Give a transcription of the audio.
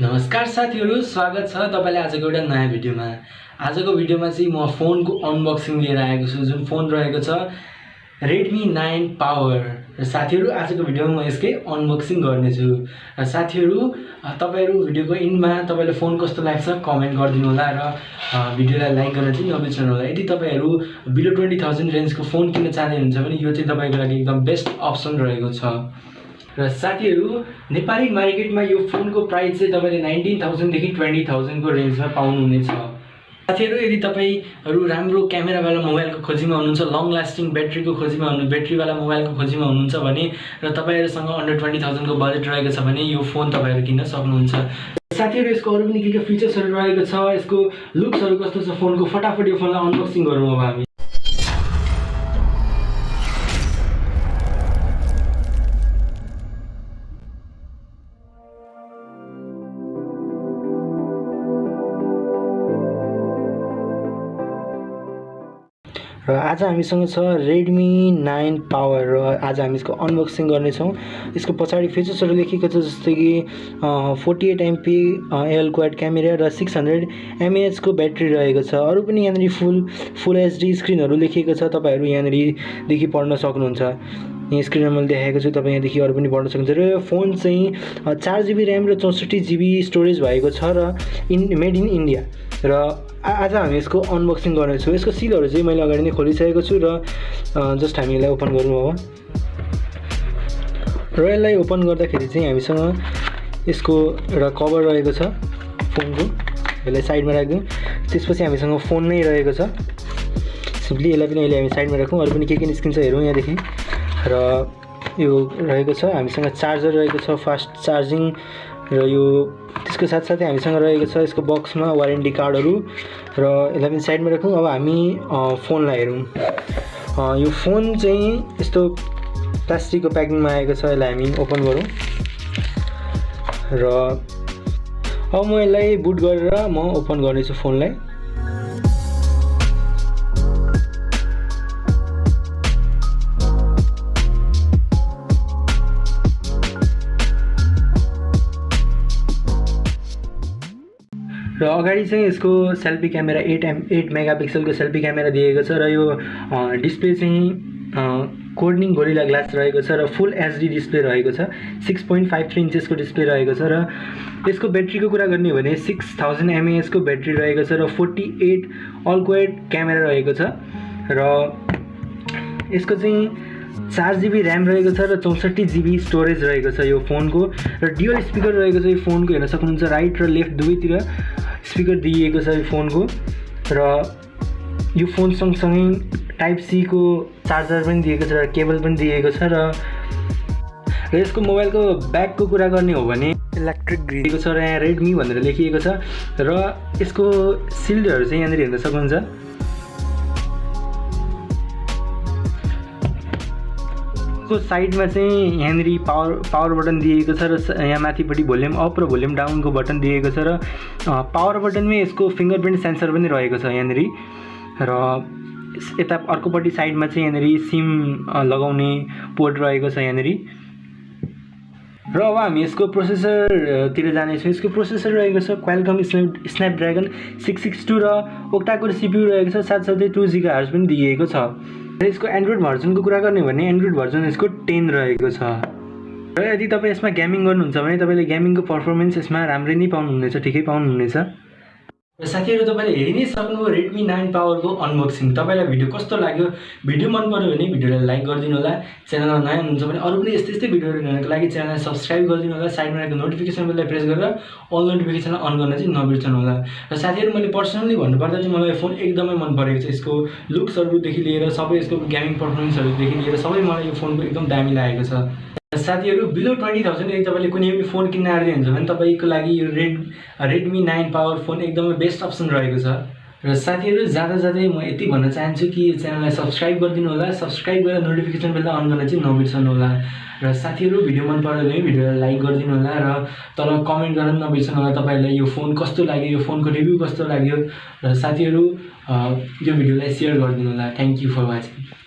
नमस्कार साथीहरु, स्वागत छ तपाईलाई आजको एउटा नयाँ भिडियोमा। आजको भिडियोमा चाहिँ म फोनको अनबक्सिङ लिएर आएको छु, जुन फोन रहेको छ Redmi 9 Power। र साथीहरु, आजको भिडियोमा म यसकै अनबक्सिङ गर्ने छु। र साथीहरु, तपाईहरु भिडियोको इन्डमा तपाईलाई फोन कस्तो लाग्छ कमेन्ट गरिदिनु होला र भिडियोलाई लाइक गर्न चाहिँ नबिर्सनु होला। यदि तपाईहरु बिलो 20000 रेन्जको फोन किन्न चाहनुहुन्छ भने यो चाहिँ तपाईको लागि एकदम बेस्ट अप्सन रहेको छ। र साथीहरु, नेपाली मार्केटमा यो फोनको प्राइस चाहिँ तपाईले 19000 देखि 20000 को रेन्जमा पाउनुहुनेछ। साथीहरु, यदि तपाईहरु राम्रो क्यामेरावाला मोबाइलको खोजीमा हुनुहुन्छ, लङ लास्टिङ ब्याट्रीको खोजीमा हुनुहुन्छ, ब्याट्रीवाला मोबाइलको खोजीमा हुनुहुन्छ भने र तपाईहरुसँग अन्डर 20000 को बजेट रहेको छ भने यो फोन तपाईहरु किन्न सक्नुहुन्छ। साथीहरु, यसको अरु पनि के फिचर्सहरु रहेको छ, यसको लुक्सहरु कस्तो छ फोनको, फटाफट यो फोनलाई अनबक्सिङ गरौँ अब हामी। र आज हामीसँग छ Redmi 9 Power र आज हामी यसको अनबक्सिङ गर्ने छौं। यसको पछाडी फिचर्सहरु लेखिएको छ जस्तै कि 48 MP एल क्वाड क्यामेरा र 600 mAh को ब्याट्री रहेको छ। अरु पनि यहाँनेरि फुल एचडी स्क्रिनहरु लेखिएको छ, तपाईहरु यहाँनेरि देखि पढ्न सक्नुहुन्छ। यहाँ स्क्रिनमा मैले देखाएको छु, तपाई यहाँ देखि अरु पनि पढ्न सक्नुहुन्छ। र यो फोन चाहिँ 4GB RAM र 64GB स्टोरेज भएको छ र मेड इन इन्डिया। र आज हामी यसको अनबक्सिङ गर्नेछौँ। यसको सिलहरु चाहिँ मैले अगाडि नै खोलिसकेको छु र जस्ट हामी यसलाई ओपन गरौँ अब। र यसलाई ओपन गर्दाखेरि चाहिँ हामीसँग यसको एउटा कभर रहेको छ फोनको, यसलाई साइडमा राख्दिउँ। त्यसपछि हामीसँग फोन नै रहेको छ। सिम्पली यसलाई पनि अहिले हामी साइडमा राखौँ। अरु पनि के निस्किन्छ हेरौँ यहाँदेखि। र यो रहेको छ, हामीसँग चार्जर रहेको छ, फास्ट चार्जिङ। र यो त्यसको साथसाथै हामीसँग रहेको छ यसको बक्समा वारेन्टी कार्डहरु। र यसलाई पनि साइडमा राखौँ। अब हामी फोनलाई हेरौँ। यो फोन चाहिँ यस्तो प्लास्टिकको प्याकिङमा आएको छ। यसलाई हामी ओपन गरौँ र अब म यसलाई बुट गरेर म ओपन गर्नेछु फोनलाई। र अगाडि चाहिँ यसको सेल्फी क्यामेरा 8 मेगापिक्सलको सेल्फी क्यामेरा दिएको छ। र यो डिस्प्ले चाहिँ कोर्निङ गोरिल्ला ग्लास रहेको छ र फुल एचडी डिस्प्ले रहेको छ। 6.53 इन्चेसको डिस्प्ले रहेको छ। र यसको ब्याट्रीको कुरा गर्ने हो भने 6000 mAh को ब्याट्री रहेको छ र 48 अल क्वाड क्यामेरा रहेको छ। र यसको चाहिँ 4GB RAM रहेको छ र 64GB स्टोरेज रहेको छ यो फोनको। र डुअल स्पिकर रहेको छ यो फोनको, हेर्न सक्नुहुन्छ राइट र लेफ्ट दुवैतिर स्पिकर दिएको छ यो फोनको। र यो फोन सँगसँगै टाइप सी को चार्जर पनि दिएको छ र केबल पनि दिएको छ। र यसको मोबाइलको ब्याकको कुरा गर्ने हो भने इलेक्ट्रिक ग्रिड दिएको छ र यहाँ Redmi भनेर लेखिएको छ। र यसको सिल्डहरु चाहिँ यहाँनेरि हेर्न सक्नुहुन्छ। साइडमा चाहिँ यहाँनेरि पावर बटन दिएको छ र यहाँ माथिपट्टि भोल्युम अप र भोल्युम डाउनको बटन दिएको छ। र पावर बटनमै यसको फिंगरप्रिन्ट सेन्सर पनि रहेको छ यहाँनेरि। र यता अर्कोपट्टि साइडमा चाहिँ यहाँनेरि सिम लगाउने पोर्ट रहेको छ यहाँनेरि। र अब हामी यसको प्रोसेसरतिर जानेछौँ। यसको प्रोसेसर रहेको छ क्वालकम स्न्यापड्र्यागन 662 र ओक्टा-कोर सीपीयू रहेको छ। साथसाथै 2 GHz पनि दिएको छ। र यसको एन्ड्रोइड भर्जनको कुरा गर्ने हो भने एन्ड्रोइड भर्जन यसको 10 रहेको छ। र यदि तपाईँ यसमा गेमिङ गर्नुहुन्छ भने तपाईले गेमिङको पर्फर्मेन्स यसमा राम्रै नै पाउनुहुनेछ, ठिकै पाउनुहुनेछ। र साथीहरु, तपाईले हेरि नै सक्नुभयो Redmi 9 Power को अनबक्सिङ। तपाईलाई भिडियो कस्तो लाग्यो? भिडियो मन पर्यो भने भिडियोलाई लाइक गरिदिनु होला। च्यानलमा नयाँ हुनुहुन्छ भने अरु पनि यस्तै भिडियोहरु हेर्नको लागि च्यानललाई सब्स्क्राइब गरिदिनु होला। साइडमा रहेको नोटिफिकेसन बेललाई प्रेस गरेर अल नोटिफिकेसन अन गर्न चाहिँ नबिर्सनु होला। र साथीहरु, मैले पर्सनली भन्नुपर्दा चाहिँ मलाई फोन एकदमै मन परेको छ। यसको लुक्सहरुदेखि लिएर सबै यसको गेमिङ पर्फर्मेन्सहरुदेखि लिएर सबै मलाई यो फोनको एकदम दामी लागेको छ। साथीहरु, बिलो 20000 यदि तपाईले कुनै पनि फोन किन्न आइरहनु हुन्छ भने तपाईको लागि यो Redmi 9 Power फोन एकदमै बेस्ट अप्सन रहेको छ। र साथीहरु, जाँदै म यति भन्न चाहन्छु कि यो च्यानललाई सब्स्क्राइब गरिदिनु होला। सब्स्क्राइब गरेर नोटिफिकेसन बेललाई अन गर्न चाहिँ नबिर्सनु होला। र साथीहरु, भिडियो मन पर्यो भने भिडियोलाई लाइक गरिदिनु होला र तल कमेन्ट गर्न नबिर्सनु होला तपाईलाई यो फोन कस्तो लाग्यो, यो फोनको रिभ्यू कस्तो लाग्यो। र साथीहरु, यो भिडियोलाई शेयर गरिदिनु होला। Thank you for watching.